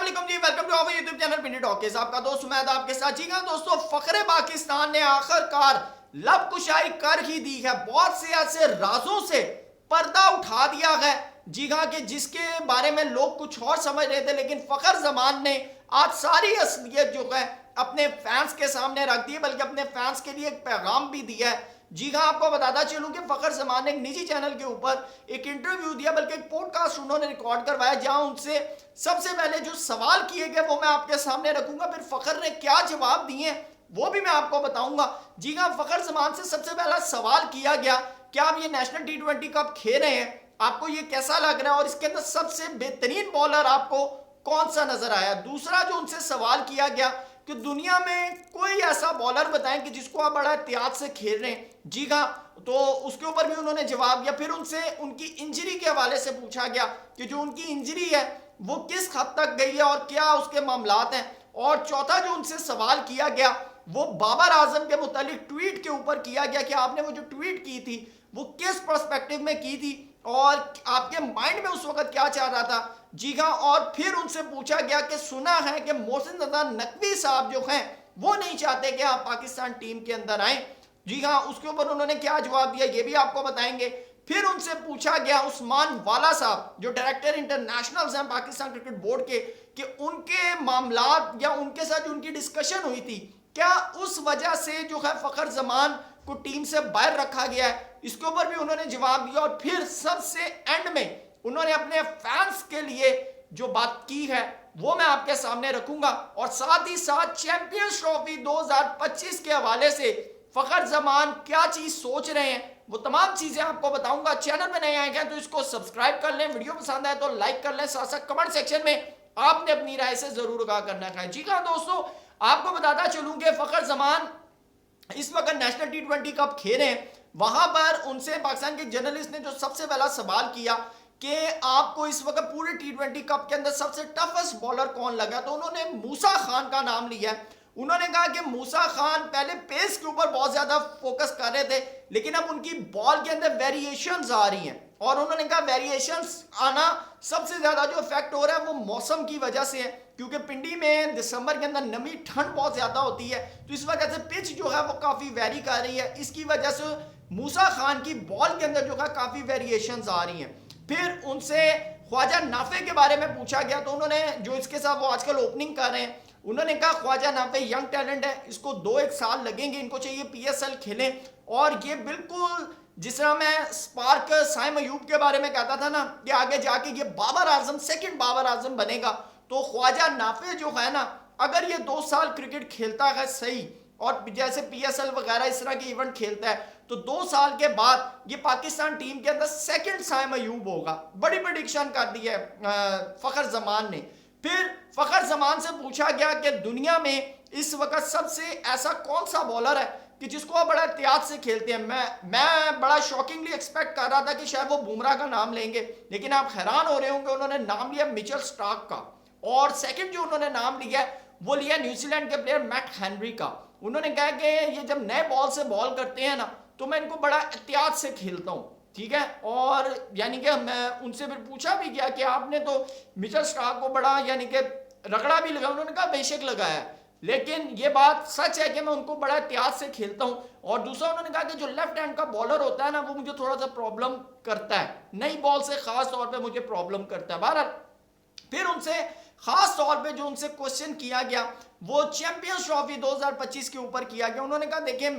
अस्सलाम वालेकुम जी, welcome to our YouTube channel Pindi Talkies. आपका दोस्त उमैद आपके साथ। जी हाँ दोस्तों, फखरे पाकिस्तान ने आखिरकार लबकुशाई कर ही दी है। बहुत से ऐसे राजों से पर्दा उठा दिया है, जी हाँ, कि जिसके बारे में लोग कुछ और समझ रहे थे, लेकिन फखर जमान ने आज सारी असलियत जो है अपने फैंस के सामने रख दी है, बल्कि अपने फैंस के लिए एक पैगाम भी दिया है। जी हाँ, आपको बताता चलूं कि फखर जमान ने एक निजी चैनल के ऊपर एक इंटरव्यू दिया, बल्कि एक पॉडकास्ट उन्होंने रिकॉर्ड करवाया, जहां उनसे सबसे पहले जो सवाल किए गए वो मैं आपके सामने रखूंगा। फिर फखर ने क्या जवाब दिए वो भी मैं आपको बताऊंगा। जी हाँ, फखर जमान से सबसे पहला सवाल किया गया, क्या आप ये नेशनल T20 कप खेल रहे हैं, आपको ये कैसा लग रहा है और इसके अंदर सबसे बेहतरीन बॉलर आपको कौन सा नजर आया। दूसरा जो उनसे सवाल किया गया कि दुनिया में कोई ऐसा बॉलर बताएं कि जिसको आप बड़ा एहतियात से खेल रहे हैं। जी हाँ, तो उसके ऊपर भी उन्होंने जवाब दिया। फिर उनसे उनकी इंजरी के हवाले से पूछा गया कि जो उनकी इंजरी है वो किस हद तक गई है और क्या उसके मामलात हैं। और चौथा जो उनसे सवाल किया गया वो बाबर आजम के मुतालिक ट्वीट के ऊपर किया गया कि आपने वो जो ट्वीट की थी वो किस पर्सपेक्टिव में की थी और आपके माइंड में उस वक्त क्या चाह रहा था। जी हाँ, और फिर उनसे पूछा गया कि सुना है कि मोहसिन रजा नकवी साहब जो हैं वो नहीं चाहते कि आप पाकिस्तान टीम के अंदर आए। जी हाँ, उसके ऊपर उन्होंने क्या जवाब दिया ये भी आपको बताएंगे। फिर उनसे पूछा गया उस्मान वाला साहब जो डायरेक्टर इंटरनेशनल हैं पाकिस्तान क्रिकेट बोर्ड के, कि उनके मामलात या उनके साथ जो उनकी डिस्कशन हुई थी, क्या उस वजह से जो है फखर जमान को टीम से बाहर रखा गया है। इसके ऊपर भी उन्होंने जवाब दिया। और फिर सबसे एंड में उन्होंने अपने फैंस के लिए जो बात की है वो मैं आपके सामने रखूंगा, और साथ ही साथ चैंपियंस ट्रॉफी 2025 के हवाले से फखर जमान क्या चीज सोच रहे हैं वो तमाम चीजें आपको बताऊंगा। चैनल में नए आए हैं तो इसको सब्सक्राइब कर लें, वीडियो पसंद आए तो लाइक कर लें, साथ साथ कमेंट सेक्शन में आपने अपनी राय से जरूर आगाह करना है। जी हाँ दोस्तों, आपको बताता चलूं कि फखर जमान इस वक्त नेशनल T20 कप खेल रहे हैं। वहां पर उनसे पाकिस्तान के जर्नलिस्ट ने जो सबसे पहला सवाल किया कि आपको इस वक्त पूरे T20 कप के अंदर सबसे टफेस्ट बॉलर कौन लगा, तो उन्होंने मूसा खान का नाम लिया। उन्होंने कहा कि मूसा खान पहले पेस के ऊपर बहुत ज्यादा फोकस कर रहे थे, लेकिन अब उनकी बॉल के अंदर वेरिएशंस आ रही हैं, और उन्होंने कहा वेरिएशंस आना सबसे ज्यादा जो इफेक्ट हो रहा है वो मौसम की वजह से है, क्योंकि पिंडी में दिसंबर के अंदर नमी ठंड बहुत ज्यादा होती है, तो इस वजह से पिच जो है वो काफी वेरी कर रही है। इसकी वजह से मूसा खान की बॉल के अंदर जो है काफी वेरिएशंस आ रही हैं। फिर उनसे ख्वाजा नाफे के बारे में पूछा गया, तो उन्होंने जो इसके साथ वो आजकल ओपनिंग कर रहे हैं, उन्होंने कहा ख्वाजा नाफे यंग टैलेंट है, इसको 2-1 साल लगेंगे, इनको चाहिए PSL खेलें। और ये बिल्कुल जिस तरह मैं स्पार्क साइम अयूब के बारे में कहता था ना कि आगे जाके ये बाबर आजम सेकंड बाबर आजम बनेगा, तो ख्वाजा नाफे जो है ना, अगर ये 2 साल क्रिकेट खेलता है सही और जैसे PSL वगैरह इस तरह के इवेंट खेलता है, तो 2 साल के बाद ये पाकिस्तान टीम के अंदर सेकंड साइम अयूब होगा। बड़ी प्रेडिक्शन कर दी है फखर जमान ने। फिर फखर जमान से पूछा गया कि दुनिया में इस वक्त सबसे ऐसा कौन सा बॉलर है कि जिसको आप बड़ा एहतियात से खेलते हैं। मैं बड़ा शॉकिंगली एक्सपेक्ट कर रहा था कि शायद वो बुमराह का नाम लेंगे, लेकिन आप हैरान हो रहे होंगे उन्होंने नाम लिया मिचेल स्टार्क का, और सेकंड जो उन्होंने नाम लिया वो लिया न्यूजीलैंड के प्लेयर मैट हेनरी का। उन्होंने कहा कि ये जब नए बॉल से बॉल करते हैं ना तो मैं इनको बड़ा एहतियात से खेलता हूँ, ठीक है। और यानी कि मैं उनसे फिर पूछा भी गया कि आपने तो मिचेल स्टार्क को बड़ा यानी कि रगड़ा भी लगा, उन्होंने कहा बेशक लगाया, लेकिन ये बात सच है कि मैं उनको बड़ा एहतियात से खेलता हूं। और दूसरा उन्होंने कहा कि जो लेफ्ट हैंड का बॉलर होता है ना वो मुझे थोड़ा सा प्रॉब्लम करता है, नई बॉल से खास तौर पे मुझे प्रॉब्लम करता है। बहरहाल फिर उनसे खास तौर पे जो उनसे क्वेश्चन किया गया वो चैंपियंस ट्रॉफी 2025 के ऊपर किया गया। उन्होंने कहा देखिए,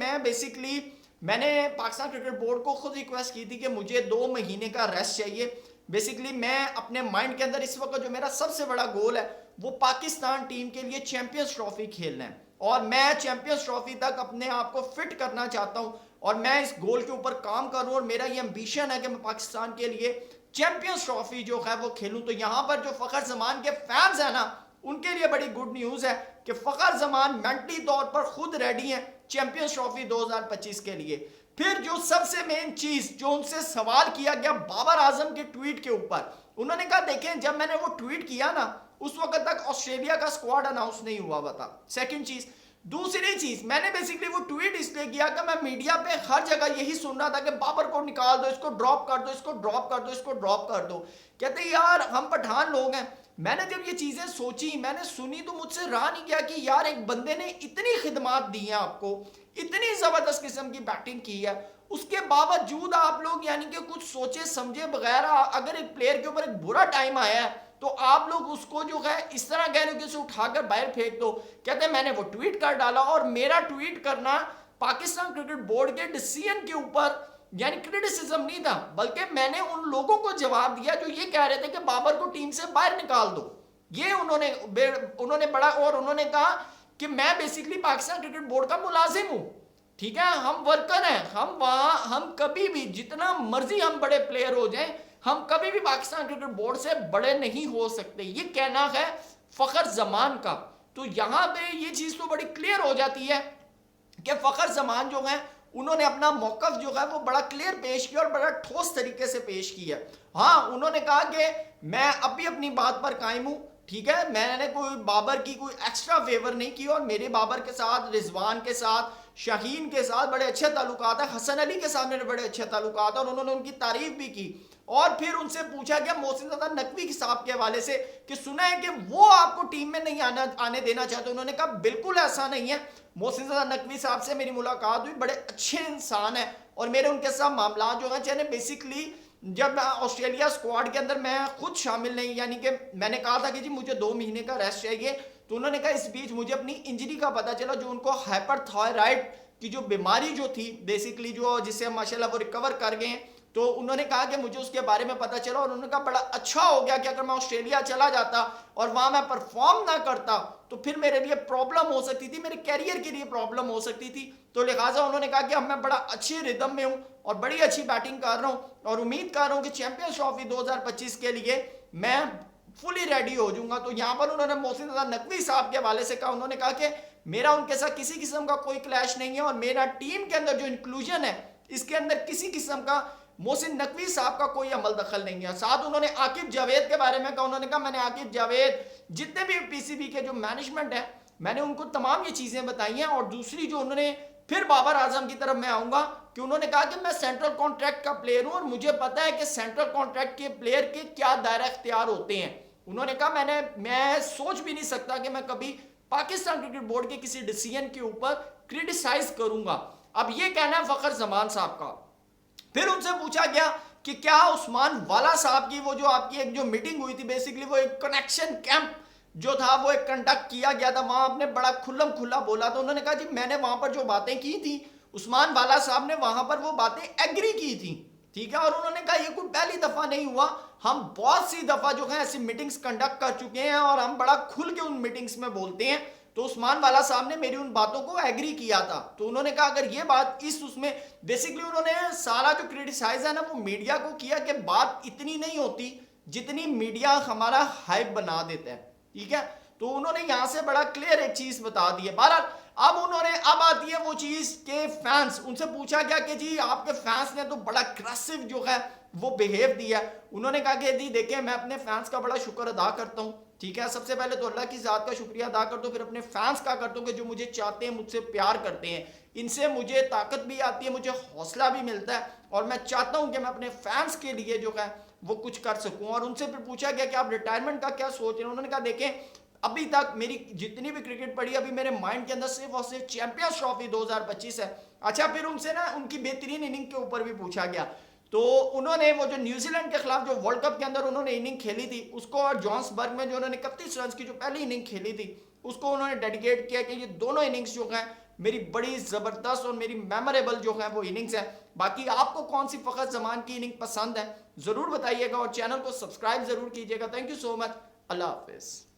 मैंने पाकिस्तान क्रिकेट बोर्ड को खुद रिक्वेस्ट की थी कि मुझे 2 महीने का रेस्ट चाहिए। बेसिकली मैं अपने माइंड के अंदर इस वक्त जो मेरा सबसे बड़ा गोल है वो पाकिस्तान टीम के लिए चैंपियंस ट्रॉफी खेलना है, और मैं चैंपियंस ट्रॉफी तक अपने आप को फिट करना चाहता हूं, और मैं इस गोल के ऊपर काम करूं, और मेरा ये एम्बिशन है कि मैं पाकिस्तान के लिए चैंपियंस ट्रॉफी जो है वो खेलूं। तो यहां पर जो फखर जमान के फैंस है ना उनके लिए बड़ी गुड न्यूज है कि फखर जमान मेंटली तौर पर खुद रेडी हैं चैंपियंस ट्रॉफी 2025 के लिए। फिर जो सबसे मेन चीज जो उनसे सवाल किया गया बाबर आजम के ट्वीट के ऊपर, उन्होंने कहा देखें, जब मैंने वो ट्वीट किया ना उस वक्त तक ऑस्ट्रेलिया का स्क्वाड अनाउंस नहीं हुआ था। सेकंड चीज। दूसरी चीज, मैंने बेसिकली वो ट्वीट इसलिए किया कि मैं मीडिया पे हर जगह यही सुन रहा था कि बाबर को निकाल दो, इसको ड्रॉप कर दो, इसको ड्रॉप कर दो, इसको ड्रॉप कर दो। कहते यार हम पठान लोग हैं, मैंने जब ये चीजें सोची, मैंने सुनी, तो मुझसे रहा नहीं गया कि यार एक बंदे ने इतनी खिदमत दी है आपको, इतनी जबरदस्त किस्म की बैटिंग की है, उसके बावजूद आप लोग यानी कि कुछ सोचे समझे बगैर अगर एक प्लेयर के ऊपर एक बुरा टाइम आया है तो आप लोग उसको जो है इस तरह कह रहे हो कि उसे उठाकर बाहर फेंक दो। कहते हैं मैंने वो ट्वीट कर डाला, और मेरा ट्वीट करना पाकिस्तान क्रिकेट बोर्ड के डिसीजन के ऊपर यानी क्रिटिसिज्म नहीं था, बल्कि मैंने उन लोगों को जवाब दिया जो ये कह रहे थे कि बाबर को टीम से बाहर निकाल दो। ये उन्होंने बड़ा, और उन्होंने कहा कि मैं बेसिकली पाकिस्तान क्रिकेट बोर्ड का मुलाजिम हूं, ठीक है, हम वर्कर हैं, हम वहां हम कभी भी जितना मर्जी हम बड़े प्लेयर हो जाएं, हम कभी भी पाकिस्तान क्रिकेट बोर्ड से बड़े नहीं हो सकते। ये कहना है फखर जमान का। तो यहां पे ये चीज तो बड़ी क्लियर हो जाती है कि फखर जमान जो है उन्होंने अपना मौकफ जो है वो बड़ा क्लियर पेश किया और बड़ा ठोस तरीके से पेश किया। हाँ, उन्होंने कहा कि मैं अब भी अपनी बात पर कायम हूं, ठीक है, मैंने कोई बाबर की कोई एक्स्ट्रा फेवर नहीं की, और मेरे बाबर के साथ, रिजवान के साथ, शाहीन के साथ बड़े अच्छे ताल्लुकात है, हसन अली के साथ मेरे बड़े अच्छे ताल्लुकात है, और उन्होंने उनकी तारीफ भी की। और फिर उनसे पूछा गया मोहसिन ज़ादा नकवी साहब के हवाले से कि सुना है कि वो आपको टीम में नहीं आने देना चाहते। उन्होंने कहा बिल्कुल ऐसा नहीं है, मोहसिन ज़ादा नकवी साहब से मेरी मुलाकात हुई, बड़े अच्छे इंसान है, और मेरे उनके साथ मामला जो है, चाहे बेसिकली जब ऑस्ट्रेलिया स्क्वाड के अंदर मैं खुद शामिल नहीं, यानी कि मैंने कहा था कि जी मुझे 2 महीने का रेस्ट चाहिए, तो उन्होंने कहा इस बीच मुझे अपनी इंजरी का पता चला, जो उनको हाइपरथायराइड की जो बीमारी जो थी बेसिकली, जो जिससे माशाल्लाह वो रिकवर कर गए हैं, तो उन्होंने कहा कि मुझे उसके बारे में पता चला, और उन्होंने कहा बड़ा अच्छा हो गया कि अगर मैं ऑस्ट्रेलिया चला जाता और वहां मैं परफॉर्म ना करता तो फिर मेरे लिए प्रॉब्लम हो सकती थी, मेरे कैरियर के लिए प्रॉब्लम हो सकती थी। तो लिहाजा उन्होंने कहा कि अब मैं बड़ा अच्छे रिदम में हूं और बड़ी अच्छी बैटिंग कर रहा हूं, और उम्मीद कर रहा हूं कि चैंपियंस ट्रॉफी 2025 के लिए मैं फुली रेडी हो जाऊंगा। तो यहां पर उन्होंने मोहसिन ज़ादा नकवी साहब के हवाले से कहा, उन्होंने कहा कि मेरा उनके साथ किसी किस्म का कोई क्लैश नहीं है, और मेरा टीम के अंदर जो इंक्लूजन है इसके अंदर किसी किस्म का मोहसिन नकवी साहब का कोई अमल दखल नहीं है। साथ उन्होंने आकिब जावेद के बारे में कहा, उन्होंने कहा मैंने आकिब जावेद जितने भी पीसीबी के जो मैनेजमेंट है मैंने उनको तमाम ये चीजें बताई हैं। और दूसरी जो उन्होंने फिर बाबर आजम की तरफ मैं आऊंगा कि उन्होंने कहा कि मैं सेंट्रल कॉन्ट्रैक्ट का प्लेयर हूं और मुझे पता है कि सेंट्रल कॉन्ट्रैक्ट के प्लेयर के क्या दायरा इख्तियार होते हैं। उन्होंने कहा मैं सोच भी नहीं सकता कि मैं कभी पाकिस्तान क्रिकेट बोर्ड के किसी डिसीजन के ऊपर क्रिटिसाइज करूंगा। अब ये कहना है फखर जमान साहब का। फिर उनसे पूछा गया कि क्या उस्मान वाला साहब की वो जो आपकी एक जो मीटिंग हुई थी, बेसिकली वो एक कनेक्शन कैंप जो था वो एक कंडक्ट किया गया था, वहां आपने बड़ा खुल्लम खुल्ला बोला। तो उन्होंने कहा जी मैंने वहां पर जो बातें की थी उस्मान वाला साहब ने वहां पर वो बातें एग्री की थी, ठीक है। और उन्होंने कहा ये कोई पहली दफा नहीं हुआ, हम बहुत सी दफा जो है ऐसी मीटिंग्स कंडक्ट कर चुके हैं और हम बड़ा खुल के उन मीटिंग्स में बोलते हैं। तो उस्मान वाला साहब ने मेरी उन बातों को एग्री किया था। तो उन्होंने कहा अगर ये बात उसमें बेसिकली उन्होंने सारा जो क्रिटिसाइज है ना वो मीडिया को किया कि बात इतनी नहीं होती जितनी मीडिया हमारा हाइप बना देता है, ठीक है। तो उन्होंने यहां से बड़ा क्लियर एक चीज बता दी है। बहरहाल अब आती है वो चीज के फैंस, उनसे पूछा गया कि जी आपके फैंस ने तो बड़ा अग्रेसिव जो है वो बिहेव दिया। उन्होंने कहा कि जी देखिए मैं अपने फैंस का बड़ा शुक्र अदा करता हूं, ठीक है। सबसे पहले तो अल्लाह की ज़ात का शुक्रिया अदा करता हूं, फिर अपने फैंस का करता हूं कि जो मुझे चाहते हैं, मुझसे प्यार करते हैं, इनसे मुझे ताकत भी आती है, मुझे हौसला भी मिलता है और मैं चाहता हूं कि मैं अपने फैंस के लिए जो है वो कुछ कर सकूं। और उनसे फिर पूछा गया कि आप रिटायरमेंट का क्या सोच रहे हैं। उन्होंने कहा देखें अभी तक मेरी जितनी भी क्रिकेट पड़ी अभी मेरे माइंड के अंदर सिर्फ और सिर्फ चैंपियंस ट्रॉफी 2025 है। अच्छा, फिर उनसे ना उनकी बेहतरीन इनिंग के ऊपर भी पूछा गया। तो उन्होंने वो जो न्यूजीलैंड के खिलाफ जो वर्ल्ड कप के अंदर उन्होंने इनिंग खेली थी उसको, और जोहान्सबर्ग में जो उन्होंने 31 रन की जो पहली इनिंग खेली थी उसको उन्होंने डेडिकेट किया कि ये दोनों इनिंग्स जो हैं मेरी बड़ी ज़बरदस्त और मेरी मेमोरेबल जो है वो इनिंग्स है। बाकी आपको कौन सी फ़खर ज़मान की इनिंग पसंद है ज़रूर बताइएगा और चैनल को सब्सक्राइब ज़रूर कीजिएगा। Thank you so much. अल्लाह हाफिज़।